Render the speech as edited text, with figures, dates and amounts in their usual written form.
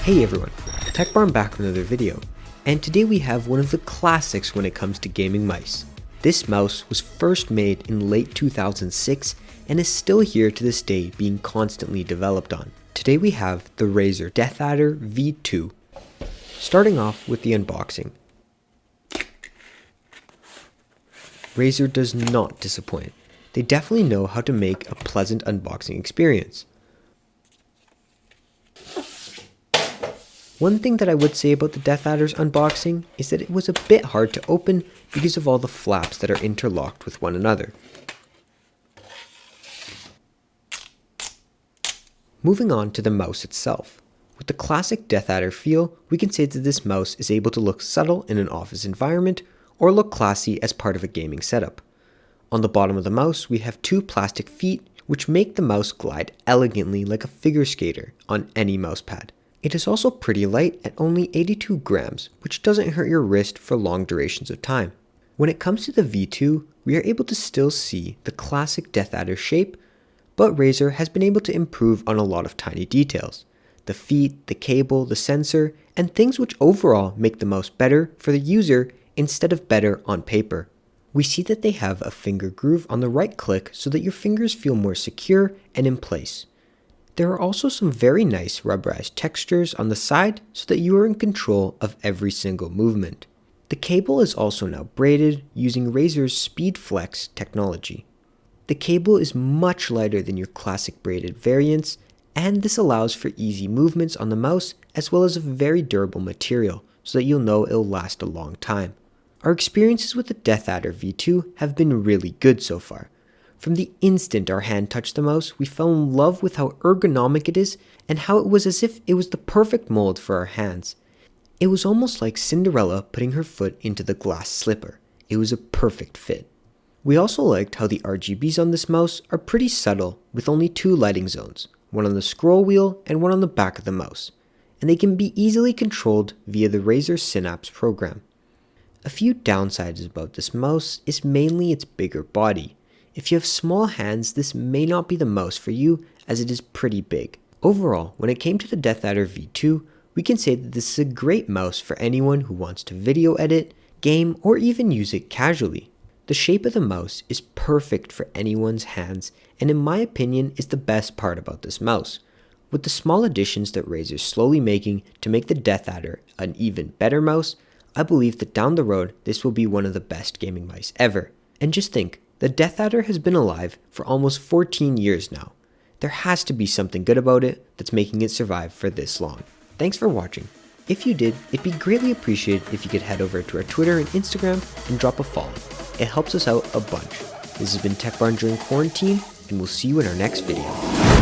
Hey everyone, TechBarn back with another video, and today we have one of the classics when it comes to gaming mice. This mouse was first made in late 2006 and is still here to this day being constantly developed on. Today we have the Razer Deathadder V2. Starting off with the unboxing. Razer does not disappoint. They definitely know how to make a pleasant unboxing experience. One thing that I would say about the Deathadder's unboxing is that it was a bit hard to open because of all the flaps that are interlocked with one another. Moving on to the mouse itself. With the classic Deathadder feel, we can say that this mouse is able to look subtle in an office environment or look classy as part of a gaming setup. On the bottom of the mouse, we have two plastic feet which make the mouse glide elegantly like a figure skater on any mouse pad. It is also pretty light at only 82 grams, which doesn't hurt your wrist for long durations of time. When it comes to the V2, we are able to still see the classic Deathadder shape, but Razer has been able to improve on a lot of tiny details. The feet, the cable, the sensor, and things which overall make the mouse better for the user instead of better on paper. We see that they have a finger groove on the right click so that your fingers feel more secure and in place. There are also some very nice rubberized textures on the side so that you are in control of every single movement. The cable is also now braided using Razer's Speed Flex technology. The cable is much lighter than your classic braided variants, and this allows for easy movements on the mouse as well as a very durable material so that you'll know it'll last a long time. Our experiences with the Deathadder V2 have been really good so far. From the instant our hand touched the mouse, we fell in love with how ergonomic it is and how it was as if it was the perfect mold for our hands. It was almost like Cinderella putting her foot into the glass slipper. It was a perfect fit. We also liked how the RGBs on this mouse are pretty subtle with only two lighting zones, one on the scroll wheel and one on the back of the mouse, and they can be easily controlled via the Razer Synapse program. A few downsides about this mouse is mainly its bigger body. If you have small hands, this may not be the mouse for you as it is pretty big. Overall, when it came to the Deathadder V2, we can say that this is a great mouse for anyone who wants to video edit, game, or even use it casually. The shape of the mouse is perfect for anyone's hands and in my opinion is the best part about this mouse. With the small additions that Razer is slowly making to make the Deathadder an even better mouse, I believe that down the road this will be one of the best gaming mice ever. And just think, the Deathadder has been alive for almost 14 years now. There has to be something good about it that's making it survive for this long. Thanks for watching. If you did, it'd be greatly appreciated if you could head over to our Twitter and Instagram and drop a follow. It helps us out a bunch. This has been TechBarn during quarantine, and we'll see you in our next video.